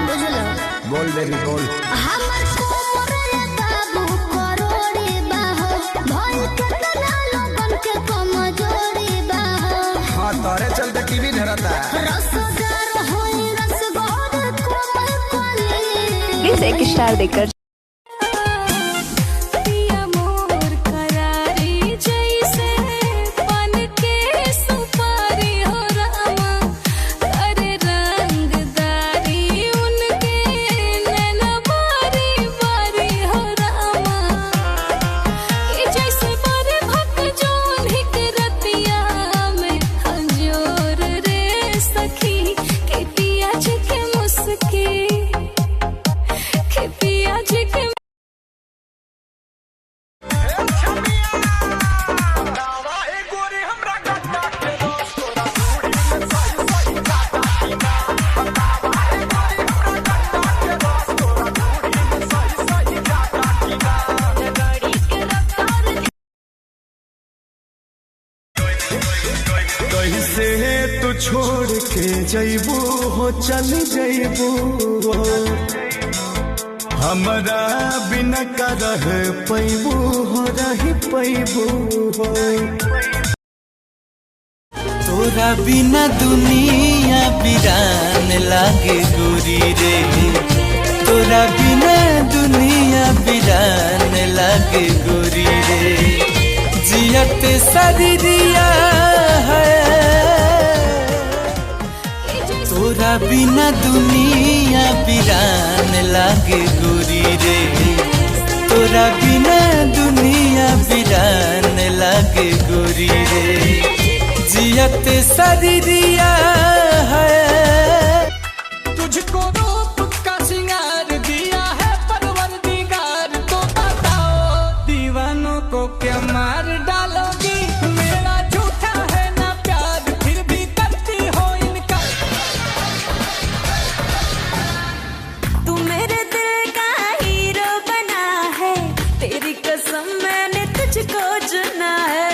बुझलो बोल बेबी बोल। हमर कोमरे बाबू करोड़ी बाहो भई केतना लोगन के कमजोरी बाहो। हाँ तारे चलते टीवी धरता रसदार होई रसगोर कोमल कोली। प्लीज एक स्टार देकर कैसे तू छोड़ के जैबू हो चल जैबू हमरा बिना का रह पैबू हो रही पैबू हो। तोरा बिना दुनिया बिरान लागे गोरी रे, तोरा बिना दुनिया बिरान लागे गोरी रे। जियत शरीरिया है तोरा बिना दुनिया बिरान लागे गोरी रे, तोरा बिना दुनिया बिरान लागे गोरी रे। जियत शरीरिया है तुझको रूप का सिंगार दिया है परवरदिगार। तो बताओ दीवानों को क्या मार डालोगी, मेरा झूठा है ना प्यार फिर भी करती हो इनका। तू मेरे दिल का हीरो बना है, तेरी कसम मैंने तुझको चुना है।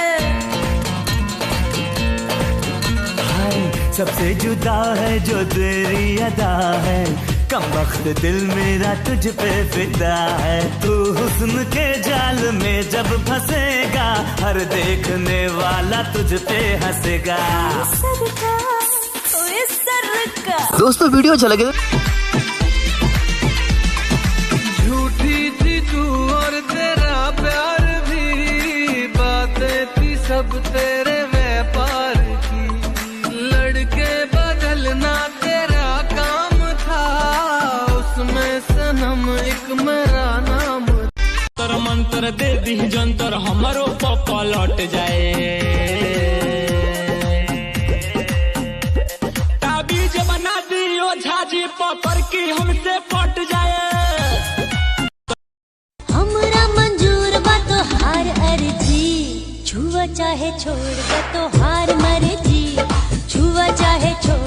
सबसे जुदा है जो तेरी अदा है, कम वक्त दिल मेरा तुझ पे फिदा है। तू हुस्न के जाल में जब फंसेगा, हर देखने वाला तुझ पे हंसेगा। दोस्तों वीडियो अच्छा लगे झूठी थी तू और तेरा प्यार भी, बातें थी सब तेरे व्यापार की। लड़के बदलना तेरा काम था, उसमें सनम एक मेरा नाम। तर मंत्र दे दी जंतर हमारो पापा लौट जाए। ताबीज बना दियो झाजी पपर की हमसे पट जाए। हमरा मंजूर बा तो हार अर्जी, छुआ चाहे छोड़ दे तो हार मर्जी, छुआ चाहे छोड़